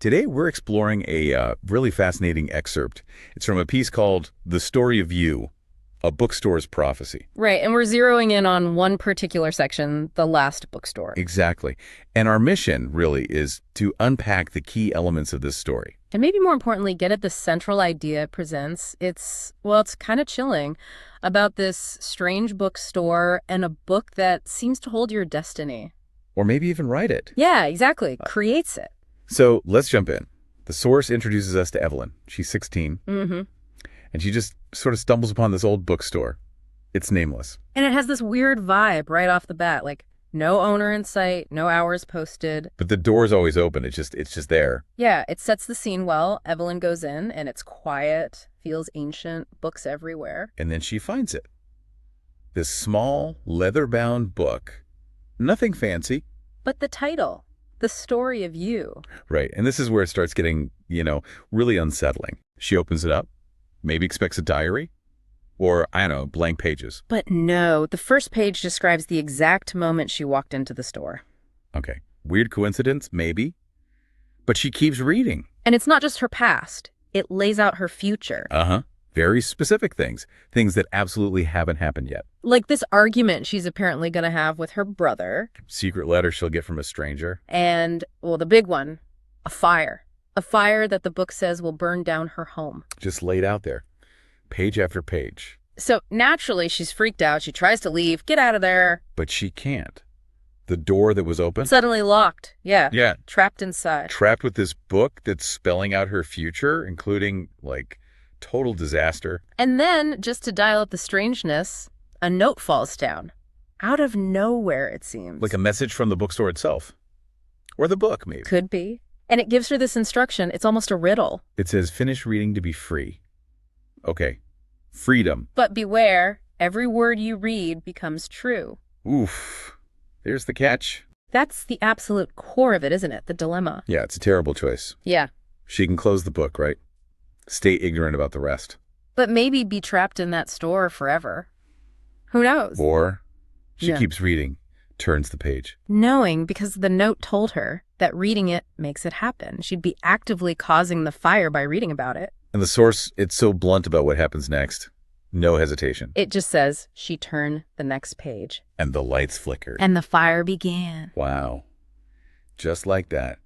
Today, we're exploring a really fascinating excerpt. It's from a piece called The Story of You, A Bookstore's Prophecy. Right, and we're zeroing in on one particular section, the last bookstore. Exactly. And our mission, really, is to unpack the key elements of this story. And maybe more importantly, get at the central idea it presents. It's kind of chilling about this strange bookstore and a book that seems to hold your destiny. Or maybe even write it. Yeah, exactly. Creates it. So let's jump in. The source introduces us to Evelyn. She's 16. Mm-hmm. And she just sort of stumbles upon this old bookstore. It's nameless. And it has this weird vibe right off the bat, like no owner in sight, no hours posted. But the door's always open. It's just there. Yeah, it sets the scene well. Evelyn goes in, and it's quiet, feels ancient, books everywhere. And then she finds it. This small, leather-bound book. Nothing fancy. But the title, The Story of You. Right, and this is where it starts getting, really unsettling. She opens it up, maybe expects a diary, or, I don't know, blank pages. But no, the first page describes the exact moment she walked into the store. Okay, weird coincidence, maybe. But she keeps reading. And it's not just her past. It lays out her future. Uh-huh. Very specific things. Things that absolutely haven't happened yet. Like this argument she's apparently going to have with her brother. Secret letter she'll get from a stranger. And, the big one, a fire. A fire that the book says will burn down her home. Just laid out there. Page after page. So naturally, she's freaked out. She tries to leave. Get out of there. But she can't. The door that was open. Suddenly locked. Yeah. Yeah. Trapped inside. Trapped with this book that's spelling out her future, including, total disaster. And then, just to dial up the strangeness, a note falls down. Out of nowhere, it seems. Like a message from the bookstore itself. Or the book, maybe. Could be. And it gives her this instruction. It's almost a riddle. It says, finish reading to be free. Okay. Freedom. But beware, every word you read becomes true. Oof. There's the catch. That's the absolute core of it, isn't it? The dilemma. Yeah, it's a terrible choice. Yeah. She can close the book, right? Stay ignorant about the rest. But maybe be trapped in that store forever. Who knows? Or she keeps reading, turns the page. Knowing, because the note told her, that reading it makes it happen. She'd be actively causing the fire by reading about it. And the source, it's so blunt about what happens next. No hesitation. It just says, she turned the next page. And the lights flickered. And the fire began. Wow. Just like that.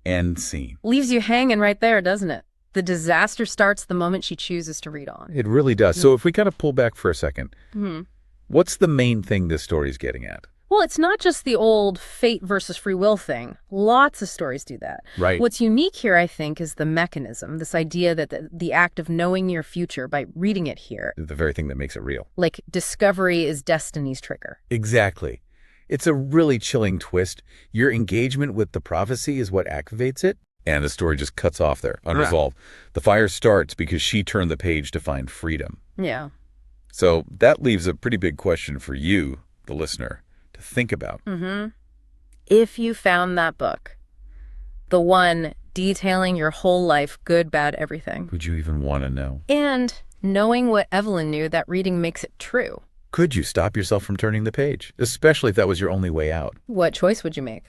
End scene. Leaves you hanging right there, doesn't it? The disaster starts the moment she chooses to read on. It really does. So if we kind of pull back for a second, Mm-hmm. What's the main thing this story's getting at? Well, it's not just the old fate versus free will thing. Lots of stories do that. Right. What's unique here, I think, is the mechanism, this idea that the act of knowing your future by reading it here. The very thing that makes it real. Like discovery is destiny's trigger. Exactly. It's a really chilling twist. Your engagement with the prophecy is what activates it. And the story just cuts off there, unresolved. The fire starts because she turned the page to find freedom. Yeah. So that leaves a pretty big question for you, the listener, to think about. Mm-hmm. If you found that book, the one detailing your whole life, good, bad, everything. Would you even want to know? And knowing what Evelyn knew, that reading makes it true. Could you stop yourself from turning the page, especially if that was your only way out? What choice would you make?